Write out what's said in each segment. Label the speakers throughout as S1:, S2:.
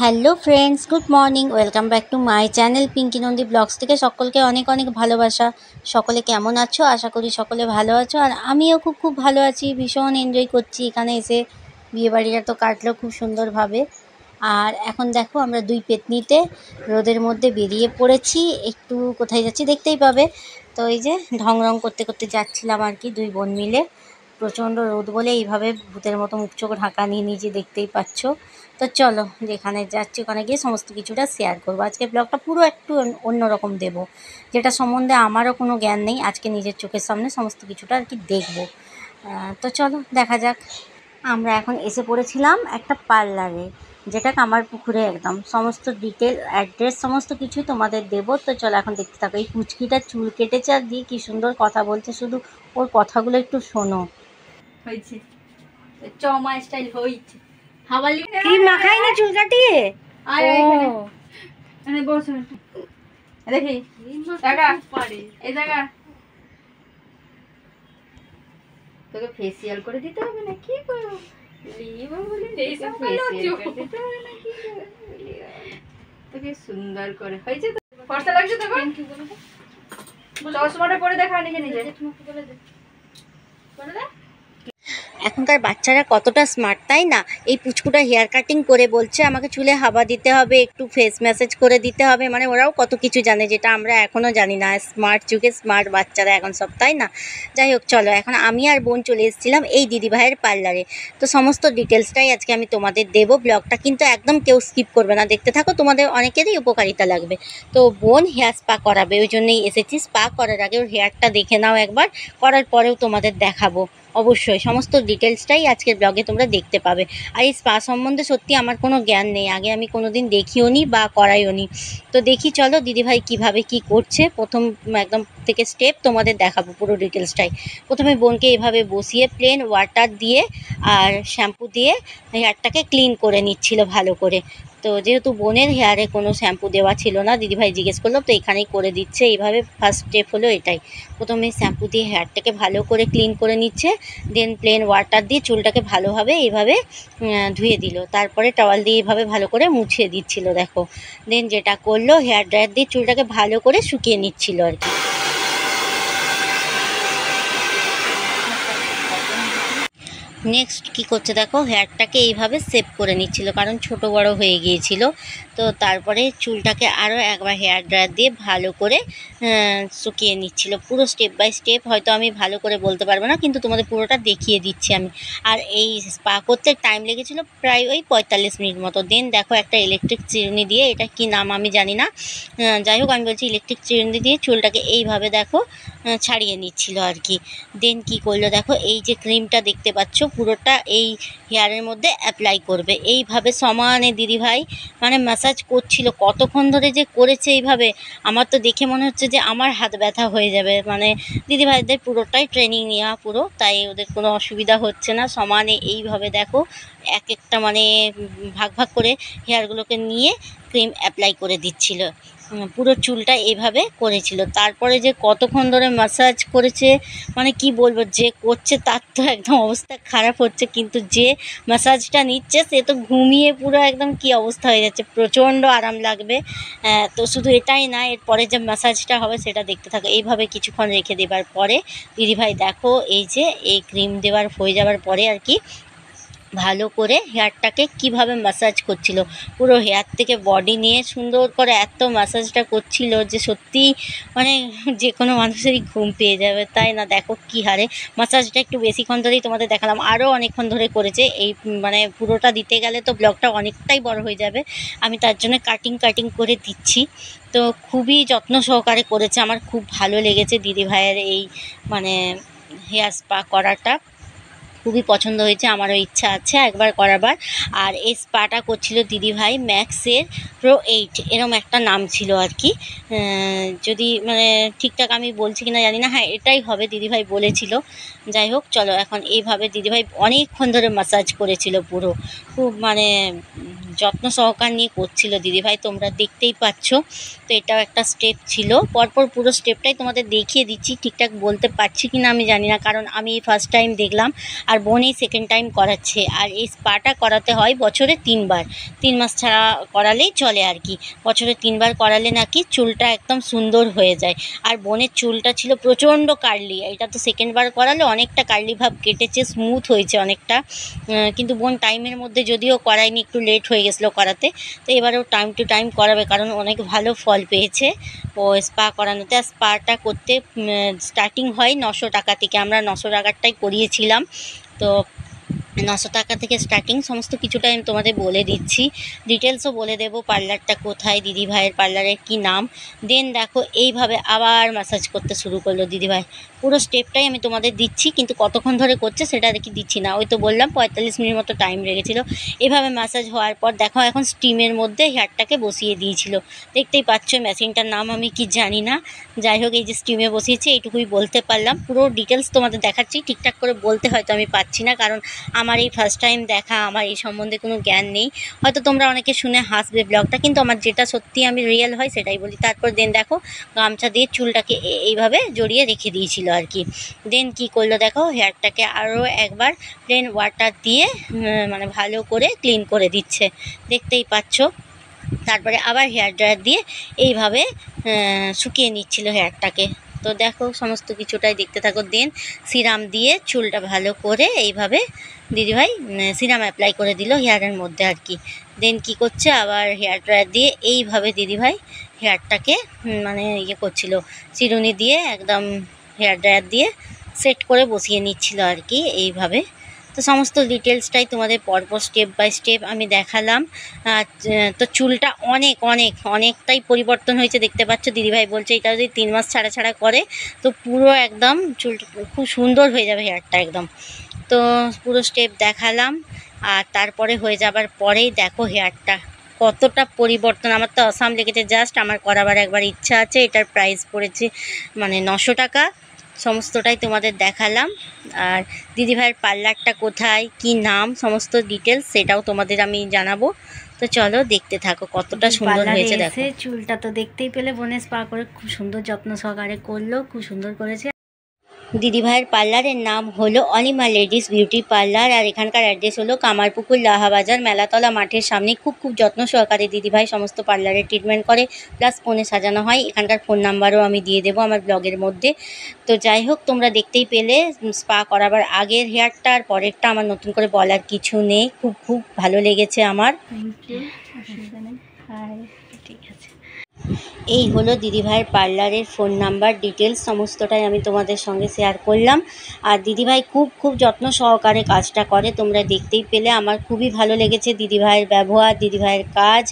S1: Hello friends, good morning. Welcome back to my channel Pinky Nandi vlogs থেকে সকলকে অনেক অনেক ভালোবাসা। সকলে কেমন আছো? আশা করি সকলে ভালো আছো। আর আমিও খুব ভালো আছি, ভীষণ এনজয় করছি এখানে এসে। বিয়েবাড়িটা তো কাটলো খুব সুন্দরভাবে। আর এখন দেখো আমরা দুই পেতনিতে রোদের মধ্যে বেরিয়ে পড়েছি। একটু কোথায় যাচ্ছি দেখতেই পাবে। তো এই যে ঢং রং করতে করতে যাচ্ছিলাম আর কি, দুই বোন মিলে। প্রচণ্ড রোদ বলে এইভাবে ভূতের মতো মুখ চোখ ঢাকা নিয়ে নিজে দেখতেই পাচ্ছ। তো চলো, যেখানে যাচ্ছি ওখানে গিয়ে সমস্ত কিছুটা শেয়ার করবো। আজকে ব্লগটা পুরো একটু অন্যরকম দেবো, যেটা সম্বন্ধে আমারও কোনো জ্ঞান নেই। আজকে নিজের চোখের সামনে সমস্ত কিছুটা আর কি দেখবো। তো চলো দেখা যাক। আমরা এখন এসে পড়েছিলাম একটা পার্লারে, যেটা কামারপুকুরে। একদম সমস্ত ডিটেল অ্যাড্রেস সমস্ত কিছুই তোমাদের দেবো। তো চলো এখন দেখতে থাকো। এই কুচকিটা চুল কেটেছে আর দিয়ে কী সুন্দর কথা বলছে, শুধু ওর কথাগুলো একটু শোনো।
S2: হয়েছে চমা স্টাইল হয়েছে। হাওয়ালি
S1: ক্রিম মাখাই না চুল কাটিয়ে।
S2: আয় এখানে বসো দেখি টাকা পারে এই জায়গা তোকে ফেসিয়াল করে দিতে হবে না কি করব লিবা বলে ফেসিয়াল করে দিতে হবে না কি তোকে সুন্দর করে হয়েছে তো ফর্সা লাগছে তো থ্যাংক ইউ বলো তো চশমাটা পরে দেখা নিজে নিজে বলে দে বলে দে।
S1: এখনকার বাচ্চারা কতটা স্মার্ট, তাই না? এই পুচকুটা হেয়ার কাটিং করে বলছে আমাকে চুলে হাওয়া দিতে হবে, একটু ফেস ম্যাসাজ করে দিতে হবে। মানে ওরাও কত কিছু জানে, যেটা আমরা এখনও জানি না। স্মার্ট যুগে স্মার্ট বাচ্চারা এখন সব, তাই না? যাই হোক, চলো এখন আমি আর বোন চলে এসেছিলাম এই দিদিভাইয়ের পার্লারে। তো সমস্ত ডিটেলসটাই আজকে আমি তোমাদের দেবো। ব্লগটা কিন্তু একদম কেউ স্কিপ করবে না, দেখতে থাকো, তোমাদের অনেকেরই উপকারিতা লাগবে। তো বোন হেয়ার স্পা করাবে, ওই জন্যই এসেছি। স্পা করার আগে ওর হেয়ারটা দেখে নাও একবার, করার পরেও তোমাদের দেখাবো। অবশ্যই সমস্ত ডিটেলসটাই আজকের ব্লগে তোমরা দেখতে পাবে। আর এই স্পা সম্বন্ধে সত্যি আমার কোনো জ্ঞান নেই, আগে আমি কোনো দিন দেখিও নি বা করাইও নি। তো দেখি চলো দিদিভাই কিভাবে কি করছে। প্রথম একদম থেকে স্টেপ তোমাদের দেখাবো পুরো ডিটেলসটাই। প্রথমে বোনকে এভাবে বসিয়ে প্লেন ওয়াটার দিয়ে আর শ্যাম্পু দিয়ে হেয়ারটাকে ক্লিন করে নিচ্ছিল ভালো করে। তো যেহেতু বোনের হেয়ারে কোনো শ্যাম্পু দেওয়া ছিল না, দিদিভাই জিজ্ঞেস করলো, তো এখানেই করে দিচ্ছে। এইভাবে ফার্স্ট স্টেপ হলো এটাই। প্রথমে শ্যাম্পু দিয়ে হেয়ারটাকে ভালো করে ক্লিন করে নিচ্ছে, দেন প্লেন ওয়াটার দিয়ে চুলটাকে ভালোভাবে এইভাবে ধুয়ে দিল। তারপরে টাওয়াল দিয়ে এইভাবে ভালো করে মুছিয়ে দিচ্ছিল দেখো। দেন যেটা করলো, হেয়ার ড্রায়ার দিয়ে চুলটাকে ভালো করে শুকিয়ে নিচ্ছিল আর কি। নেক্সট কি করছে দেখো, হেয়ারটাকে এইভাবে সেভ করে নিচ্ছিল, কারণ ছোট বড় হয়ে গিয়েছিল। তো তারপরে চুলটাকে আরও একবার হেয়ার ড্রায়ার দিয়ে ভালো করে শুকিয়ে নিচ্ছিল। পুরো স্টেপ বাই স্টেপ হয়তো আমি ভালো করে বলতে পারবো না, কিন্তু তোমাদের পুরোটা দেখিয়ে দিচ্ছি আমি। আর এই স্পা করতে টাইম লেগেছিল প্রায় ওই 45 মিনিট মতো। দেন দেখো একটা ইলেকট্রিক চিরুনি দিয়ে, এটা কি নাম আমি জানি না, যাই হোক আমি বলছি ইলেকট্রিক চিরুনি দিয়ে চুলটাকে এইভাবে দেখো ছাড়িয়ে নিচ্ছিল আর কি। দেন কি করলো দেখো, এই যে ক্রিমটা দেখতে পাচ্ছ পুরোটা এই হেয়ারের মধ্যে অ্যাপ্লাই করবে এইভাবে সমানে। দিদিভাই মানে ম্যাসাজ করছিল, কতক্ষণ ধরে যে করেছে এইভাবে, আমার তো দেখে মনে হচ্ছে যে আমার হাত ব্যথা হয়ে যাবে। মানে দিদিভাইদের পুরোটাই ট্রেনিং নেওয়া পুরো, তাই ওদের কোনো অসুবিধা হচ্ছে না। সমানে এইভাবে দেখো এক একটা মানে ভাগ ভাগ করে হেয়ারগুলোকে নিয়ে ক্রিম অ্যাপ্লাই করে দিচ্ছিল। পুরো চুলটা এইভাবে করেছিল। তারপরে যে কতক্ষণ ধরে ম্যাসাজ করেছে, মানে কি বলবো, যে করছে তার তো একদম অবস্থা খারাপ হচ্ছে, কিন্তু যে ম্যাসাজটা নিচ্ছে সে তো ঘুমিয়ে পুরো একদম কি অবস্থা হয়ে যাচ্ছে। প্রচণ্ড আরাম লাগবে। তো শুধু এটাই না, এরপরে যে ম্যাসাজটা হবে সেটা দেখতে থাকো। এইভাবে কিছুক্ষণ রেখে দেবার পরে দিদিভাই দেখো এই যে এই ক্রিম দেওয়ার হয়ে যাওয়ার পরে আর কি ভালো করে হেয়ারটাকে কিভাবে ম্যাসাজ করছিল, পুরো হেয়ার থেকে বডি নিয়ে সুন্দর করে এত ম্যাসাজটা করছিল যে সত্যি মানে যে কোনো মানুষেরই ঘুম পেয়ে যাবে, তাই না? দেখো কী হারে ম্যাসাজটা একটু বেশিক্ষণ ধরেই তোমাদের দেখালাম, আরও অনেকক্ষণ ধরে করেছে। এই মানে পুরোটা দিতে গেলে তো ব্লগটা অনেকটাই বড় হয়ে যাবে, আমি তার জন্য কাটিং করে দিচ্ছি। তো খুবই যত্ন সহকারে করেছে, আমার খুব ভালো লেগেছে দিদিভাইয়ের এই মানে হেয়ার স্পা করাটা, খুবই পছন্দ হয়েছে। আমারও ইচ্ছা আছে একবার করাবার। আর এই স্পাটা করছিল দিদিভাই ম্যাক্সের প্রো 8 এরম একটা নাম ছিল আর কি। যদি মানে ঠিকঠাক আমি বলছি কিনা জানি না, হ্যাঁ এটাই হবে, দিদিভাই বলেছিল। যাই হোক চলো এখন এইভাবে দিদিভাই অনেকক্ষণ ধরে ম্যাসাজ করেছিল পুরো, খুব মানে যত্ন সহকার নিয়ে করছিল দিদিভাই, তোমরা দেখতেই পাচ্ছ। তো এটাও একটা স্টেপ ছিল, পরপর পুরো স্টেপটাই তোমাদের দেখিয়ে দিচ্ছি। ঠিকঠাক বলতে পারছি কি না আমি জানি না, কারণ আমি এই ফার্স্ট টাইম দেখলাম আর বোন এই সেকেন্ড টাইম করাচ্ছে। আর এই স্পাটা করাতে হয় বছরে 3 বার, 3 মাস ছাড়া করালেই চলে আর কি। বছরে 3 বার করালে নাকি চুলটা একদম সুন্দর হয়ে যায়। আর বোনের চুলটা ছিল প্রচণ্ড কার্লি, এটা তো সেকেন্ড বার করালে অনেকটা কার্লি ভাব কেটেছে, স্মুথ হয়েছে অনেকটা। কিন্তু বোন টাইমের মধ্যে যদিও করায়নি, একটু লেট হয়ে গেছিলো করাতে। তো এবারেও টাইম টু টাইম করাবে, কারণ অনেক ভালো ফল পেয়েছে ও স্পা করানোতে। আর স্পাটা করতে স্টার্টিং হয় 900 টাকা থেকে, আমরা 900 টাকারটাই করিয়েছিলাম। তো 900 টাকা থেকে স্টার্টিং। সমস্ত কিছুটাই আমি তোমাদের বলে দিচ্ছি, ডিটেলসও বলে দেবো, পার্লারটা কোথায়, দিদিভাইয়ের পার্লারের কি নাম। দেন দেখো এইভাবে আবার ম্যাসাজ করতে শুরু করলো দিদিভাই। পুরো স্টেপটাই আমি তোমাদের দিচ্ছি, কিন্তু কতক্ষণ ধরে করছে সেটা দেখি দিচ্ছি না। ওই তো বললাম 45 মিনিট মতো টাইম লেগেছিলো। এভাবে ম্যাসাজ হওয়ার পর দেখো এখন স্টিমের মধ্যে হেয়ারটাকে বসিয়ে দিয়েছিল। দেখতেই পাচ্ছ, মেশিনটার নাম আমি কি জানি না, যাই হোক এই যে স্টিমে বসিয়েছে এইটুকুই বলতে পারলাম। পুরো ডিটেলস তোমাদের দেখাচ্ছি, ঠিকঠাক করে বলতে হয়তো আমি পারছি না, কারণ আমার এই ফার্স্ট টাইম দেখা, আমার এই সম্বন্ধে কোনো জ্ঞান নেই। হয়তো তোমরা অনেকে শুনে হাসবে ব্লগটা, কিন্তু আমার যেটা সত্যি আমি রিয়েল হয় সেটাই বলি। তারপর দেন দেখো গামছা দিয়ে চুলটাকে এইভাবে জড়িয়ে রেখে দিয়েছিল আর কি। দেন কি করলো দেখো, হেয়ারটাকে আরও একবার প্লেন ওয়াটার দিয়ে মানে ভালো করে ক্লিন করে দিচ্ছে, দেখতেই পাচ্ছ। তারপরে আবার হেয়ার ড্রায়ার দিয়ে এইভাবে শুকিয়ে নিচ্ছিল হেয়ারটাকে। তো দেখো সমস্ত কিছুটাই দেখতে থাকো। দেন সিরাম দিয়ে চুলটা ভালো করে এইভাবে দিদিভাই সিরাম অ্যাপ্লাই করে দিল হেয়ারের মধ্যে আর কি। দেন কি করছে, আবার হেয়ার ড্রায়ার দিয়ে এইভাবে দিদিভাই হেয়ারটাকে মানে ইয়ে করছিল, চিরুনি দিয়ে একদম হেয়ার ড্রায়ার দিয়ে সেট করে বসিয়ে নিচ্ছিল আর কি এইভাবে। তো সমস্ত ডিটেলসটাই তোমাদের পরপর স্টেপ বাই স্টেপ আমি দেখালাম। তো চুলটা অনেকটাই পরিবর্তন হয়েছে, দেখতে পাচ্ছ। দিদিভাই বলছে এটা যদি 3 মাস ছাড়া ছাড়া করে তো পুরো একদম চুলটা খুব সুন্দর হয়ে যাবে হেয়ারটা একদম। তো পুরো স্টেপ দেখালাম, আর তারপরে হয়ে যাবার পরেই দেখো হেয়ারটা কতটা পরিবর্তন। আমার তো অসাম লেগেছে জাস্ট, আমার করাবার একবার ইচ্ছা আছে। এটার প্রাইস পড়েছে মানে 900 টাকা। সমস্তটাই তোমাদের দেখালাম। আর দিদিভাইয়ের পার্লারটা কোথায়, কি নাম, সমস্ত ডিটেলস সেটাও তোমাদের আমি জানাবো। তো চলো দেখতে থাকো কতটা সুন্দর হয়েছে দেখো। চুলটা তো দেখতেই পেলে, বোনের স্পা করে খুব সুন্দর যত্ন সহকারে করলো, খুব সুন্দর করেছে। দিদিভাইয়ের পার্লারের নাম হলো অনিমা লেডিস বিউটি পার্লার, আর এখানকার অ্যাড্রেস হলো কামারপুকুর লাহাবাজার মেলাতলা মাঠের সামনে। খুব যত্ন সহকারে দিদিভাই সমস্ত পার্লারের ট্রিটমেন্ট করে, প্লাস ফোনে সাজানো হয়। এখানকার ফোন নাম্বারও আমি দিয়ে দেবো আমার ব্লগের মধ্যে। তো যাই হোক, তোমরা দেখতেই পেলে স্পা করাবার আগের হেয়ারটা আর পরেরটা, আমার নতুন করে বলার কিছু নেই। খুব ভালো লেগেছে আমার। ঠিক আছে, এই হলো দিদিভাইয়ের পার্লারের ফোন নাম্বার, ডিটেলস সমস্তটাই আমি তোমাদের সঙ্গে শেয়ার করলাম। আর দিদিভাই খুব যত্ন সহকারে কাজটা করে, তোমরা দেখতেই পেলে। আমার খুবই ভালো লেগেছে দিদিভাইয়ের ব্যবহার, দিদিভাইয়ের কাজ।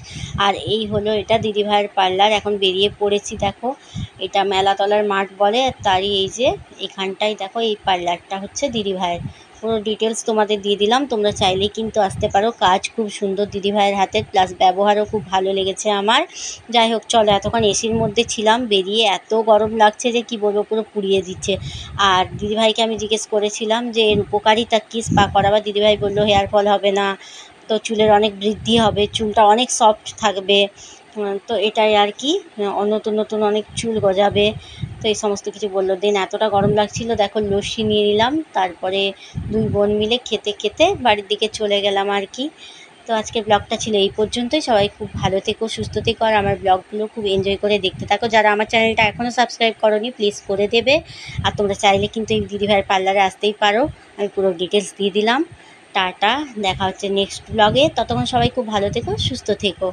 S1: আর এই হলো এটা দিদিভাইয়ের পার্লার। এখন বেরিয়ে পড়েছি, দেখো এটা মেলাতলার মাঠ বলে, তারই এই যে এখানটাই দেখো এই পার্লারটা হচ্ছে দিদিভাইয়ের। পুরো ডিটেলস তোমাদের দিয়ে দিলাম, তোমরা চাইলেই কিন্তু আসতে পারো। কাজ খুব সুন্দর দিদিভাইয়ের হাতের, প্লাস ব্যবহারও খুব ভালো লেগেছে আমার। যাই হোক চলো, এতক্ষণ এসির মধ্যে ছিলাম, বেরিয়ে এত গরম লাগছে যে কি বলবো, পুরো পুড়িয়ে দিচ্ছে। আর দিদিভাইকে আমি জিজ্ঞেস করেছিলাম যে এর উপকারিতা কী স্পা করাবার। দিদিভাই বললো হেয়ার ফল হবে না, তো চুলের অনেক বৃদ্ধি হবে, চুলটা অনেক সফট থাকবে। তো এটাই আর কি, নতুন অনেক চুল গজাবে, তো এই সমস্ত কিছু বললো। দিন এতটা গরম লাগছিল, দেখো লস্যি নিয়ে নিলাম, তারপরে 2 বোন মিলে খেতে বাড়ির দিকে চলে গেলাম আর কি। তো আজকের ব্লগটা ছিল এই পর্যন্তই। সবাই খুব ভালো থেকো, সুস্থ থেকো, আর আমার ব্লগগুলো খুব এনজয় করে দেখতে থাকো। যারা আমার চ্যানেলটা এখনও সাবস্ক্রাইব করোনি প্লিজ করে দেবে। আর তোমরা চাইলে কিন্তু এই দিদিভাইয়ের পার্লারে আসতেই পারো, আমি পুরো ডিটেলস দিয়ে দিলাম। টাটা, দেখা হচ্ছে নেক্সট ব্লগে। ততক্ষণ সবাই খুব ভালো থেকো, সুস্থ থেকো।